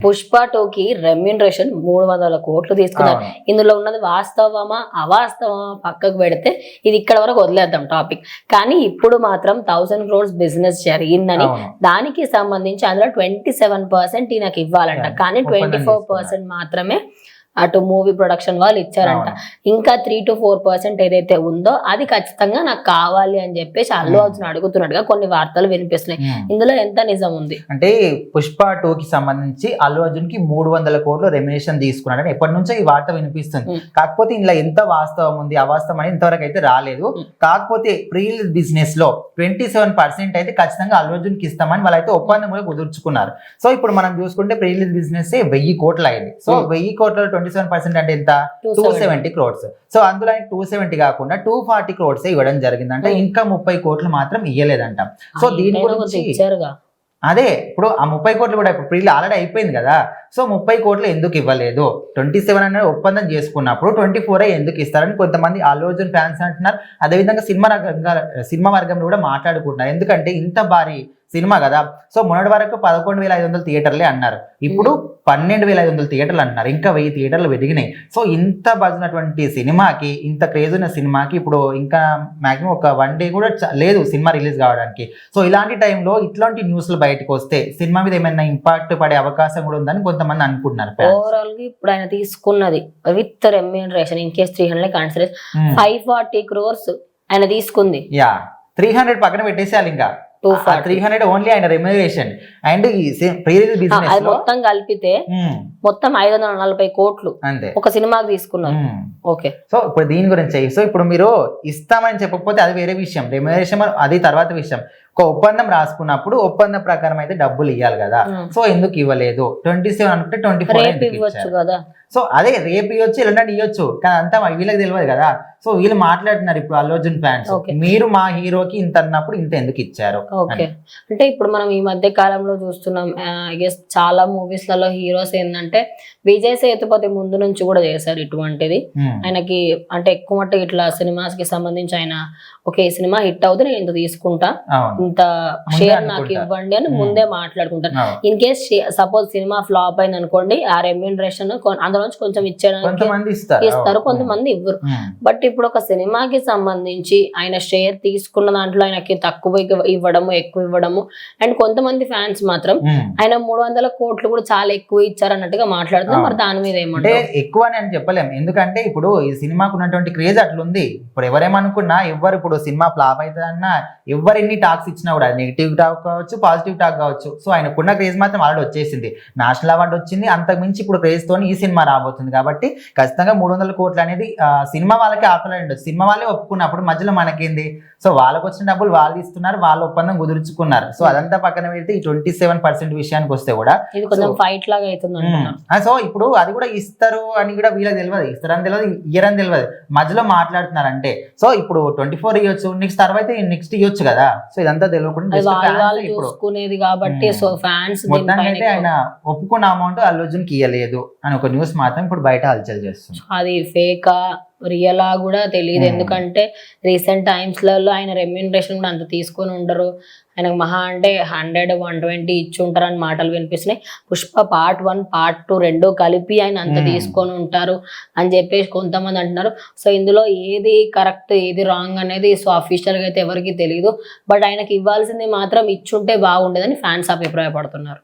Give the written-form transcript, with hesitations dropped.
పుష్ప 2కి రెమ్యూనరేషన్ 300 కోట్లు తీసుకున్నారు. ఇందులో ఉన్నది వాస్తవమా అవాస్తవమా పక్కకు పెడితే ఇది ఇక్కడ వరకు వదిలేద్దాం టాపిక్. కానీ ఇప్పుడు మాత్రం 1000 crores బిజినెస్ జరిగిందని దానికి సంబంధించి అందులో 27% ఈయనకి ఇవ్వాలంట. కానీ 24% మాత్రమే అటు మూవీ ప్రొడక్షన్ వాళ్ళు ఇచ్చారంట. ఇంకా 3 to 4% ఏదైతే ఉందో అది ఖచ్చితంగా నాకు కావాలి అని చెప్పేసి అల్లు అర్జున్ అడుగుతున్నట్టుగా కొన్ని వార్తలు వినిపిస్తున్నాయి. ఇందులో ఎంత నిజం ఉంది అంటే పుష్ప 2కి సంబంధించి అల్లు అర్జున్ కి 300 కోట్లు రెమ్యునేషన్ తీసుకున్నాడని ఎప్పటి నుంచో ఈ వార్త వినిపిస్తుంది. కాకపోతే ఇందులో ఎంత వాస్తవం ఉంది అవాస్తవం అనేది ఇంతవరకు అయితే రాలేదు. కాకపోతే ప్రీ రిలీజ్ బిజినెస్ లో 27% అయితే ఖచ్చితంగా అల్లు అర్జున్ కి ఇస్తామని వాళ్ళైతే ఒప్పందం కూడా కుదుర్చుకున్నారు. సో ఇప్పుడు మనం చూసుకుంటే ప్రీ రిలీజ్ బిజినెస్ 1000 కోట్లు అయింది. సో 1000 కోట్ల 27% అంటే ఎంత 270 crores. సో అందులో 270 కాకుండా 240 crores ఇవ్వడం జరిగిందంట. ఇంకా 30 కోట్లు మాత్రం ఇయ్యలేదంట. సో దీని గురించి అదే ఇప్పుడు ఆ 30 కోట్లు కూడా ఇప్పుడు ప్రీలు ఆల్రెడీ అయిపోయింది కదా. సో 30 కోట్లు ఎందుకు ఇవ్వలేదు? 27 అనేది ఒప్పందం చేసుకున్నప్పుడు 24 ఎందుకు ఇస్తారని కొంతమంది అల్లు అర్జున్ ఫ్యాన్స్ అంటున్నారు. అదేవిధంగా సినిమా వర్గంలో కూడా మాట్లాడుకుంటున్నారు. ఎందుకంటే ఇంత భారీ సినిమా కదా. సో మొన్నటి వరకు 11,500 థియేటర్లే అన్నారు. ఇప్పుడు 12,500 థియేటర్లు అంటున్నారు. ఇంకా 1000 థియేటర్లు పెరిగినాయి. సో ఇంత బజినటువంటి సినిమాకి, ఇంత క్రేజ్ ఉన్న సినిమాకి ఇప్పుడు ఇంకా మాక్సిమం ఒక 1 day కూడా లేదు సినిమా రిలీజ్ కావడానికి. సో ఇలాంటి టైంలో ఇట్లాంటి న్యూస్లు బయటకు వస్తే సినిమా మీద ఏమైనా ఇంపాక్ట్ పడే అవకాశం కూడా ఉందని కొంతమంది అనుకుంటున్నారు. ఓవరాల్ గా ఇప్పుడు ఆయన తీసుకున్నది with remuneration in case 300 consider 540 crores ఆయన తీసుకుంది. 300 పక్కన పెట్టేసేయాలి. ఇంకా 300 ఓన్లీ ఆయన remuneration and pre release business మొత్తం కలిపితే మొత్తం 540 కోట్లు అంతే ఒక సినిమాకి తీసుకున్నారు. ఓకే. సో ఇప్పుడు దీని గురించి సో ఇప్పుడు మీరు ఇస్తామని చెప్పకపోతే అది వేరే విషయం, రెమ్యునరేషన్ అది తర్వాత విషయం. ఒక ఒప్పందం రాసుకున్నప్పుడు ఒప్పందం ప్రకారం అయితే డబ్బులు ఇవ్వాలి కదా. సో ఎందుకు ఇవ్వలేదు? 27 అనుకుంటే 24 ఇవ్వచ్చు కదా. సో అదే రేపు ఇవ్వచ్చు, ఎల్లుండి ఇవ్వచ్చు. కానీ అంతా వీళ్ళకి తెలియదు కదా. సో వీళ్ళు మాట్లాడుతున్నారు ఇప్పుడు అల్లు అర్జున్ ఫ్యాన్స్, మీరు మా హీరోకి ఇంత అన్నప్పుడు ఇంత ఎందుకు ఇచ్చారు? ఓకే. అంటే ఇప్పుడు మనం ఈ మధ్య కాలంలో చూస్తున్నాం చాలా మూవీస్ లలో హీరోస్ ఏంటంటే విజయ్ సేతుపతి ముందు నుంచి కూడా చేశారు ఇటువంటిది. ఆయనకి అంటే ఎక్కువ మట్టుకు ఇట్లా సినిమాస్ కి సంబంధించి ఆయన ఓకే ఈ సినిమా హిట్ అవుతుంది నేను ఇంత తీసుకుంటా, ఇంత షేర్ నాకు ఇవ్వండి అని ముందే మాట్లాడుకుంటారు. In case suppose cinema flop అయింది అనుకోండి, ఆ రెమ్యూనరేషన్ అందులో నుంచి కొంచెం ఇచ్చేయడానికి ఇస్తారు, కొంతమంది ఇవ్వరు. బట్ ఇప్పుడు ఒక సినిమాకి సంబంధించి ఆయన షేర్ తీసుకున్న దాంట్లో ఆయనకి తక్కువ ఇవ్వడము ఎక్కువ ఇవ్వడము అండ్ కొంతమంది ఫ్యాన్స్ మాత్రం ఆయన 300 కోట్లు కూడా చాలా ఎక్కువ ఇచ్చారు అన్నట్టుగా మాట్లాడుతున్నారు. మరి దాని మీద ఏమంటే ఎక్కువ అని చెప్పలేము. ఎందుకంటే ఇప్పుడు ఈ సినిమాకు ఉన్నటువంటి క్రేజ్ అట్లుంది. ఇప్పుడు ఎవరేమనుకున్నా ఎవరు ఇప్పుడు సినిమా ఫ్లాప్ అవుతుందన్నా ఎవరు ఎన్ని టాక్స్ ఇచ్చినా కూడా నెగిటివ్ టాక్ కావచ్చు పాజిటివ్ టాక్ కావచ్చు. సో ఆయనకున్న క్రేజ్ మాత్రం ఆల్రెడీ వచ్చేసింది, నేషనల్ అవార్డు వచ్చింది. అంతకు మించి ఇప్పుడు క్రేజ్ తోని ఈ సినిమా రాబోతుంది కాబట్టి ఖచ్చితంగా 300 కోట్లు అనేది సినిమా వాళ్ళకి ఆపలేండి. సినిమా వాళ్ళే ఒప్పుకున్నప్పుడు మధ్యలో మనకేంది? సో వాళ్ళకి వచ్చిన డబ్బులు వాళ్ళు ఇస్తున్నారు, వాళ్ళ ఒప్పందం కుదుర్చుకున్నారు. సో అదంతా పక్కన పెడితే ఈ 27% విషయానికి వస్తే కూడా ఫైట్ లాగా అవుతుంది. సో ఇప్పుడు అది కూడా ఇస్తారు అని కూడా వీళ్ళకి తెలియదు, ఇస్తారని తెలియదు, ఇయ్యరని తెలియదు, మధ్యలో మాట్లాడుతున్నారు. అంటే సో ఇప్పుడు 24 ఇవ్వచ్చు, నెక్స్ట్ తర్వాత నెక్స్ట్ ఇవ్వచ్చు కదా. సో ఇదంతా తెలియకుండా కాబట్టి సో ఫ్యాన్స్ మొత్తానికి ఆయన ఒప్పుకున్న అమౌంట్ అల్లు అర్జున్ కి ఇయ్యలేదు అని ఒక న్యూస్ మాత్రం ఇప్పుడు బయట హల్చల్ చేస్తుంది. అది ఫేకా రియలా కూడా తెలియదు. ఎందుకంటే రీసెంట్ టైమ్స్ లలో ఆయన రెమ్యూనరేషన్ కూడా అంత తీసుకొని ఉండరు. ఆయనకు మహా అంటే 100-120 ఇచ్చి ఉంటారు అని మాటలు వినిపిస్తున్నాయి. పుష్ప పార్ట్ 1 పార్ట్ 2 రెండు కలిపి ఆయన అంత తీసుకొని ఉంటారు అని చెప్పేసి కొంతమంది అంటున్నారు. సో ఇందులో ఏది కరెక్ట్ ఏది రాంగ్ అనేది సో అఫీషియల్ గా అయితే ఎవరికి తెలియదు. బట్ ఆయనకి ఇవ్వాల్సింది మాత్రం ఇచ్చుంటే బాగుండేదని ఫ్యాన్స్ అభిప్రాయపడుతున్నారు.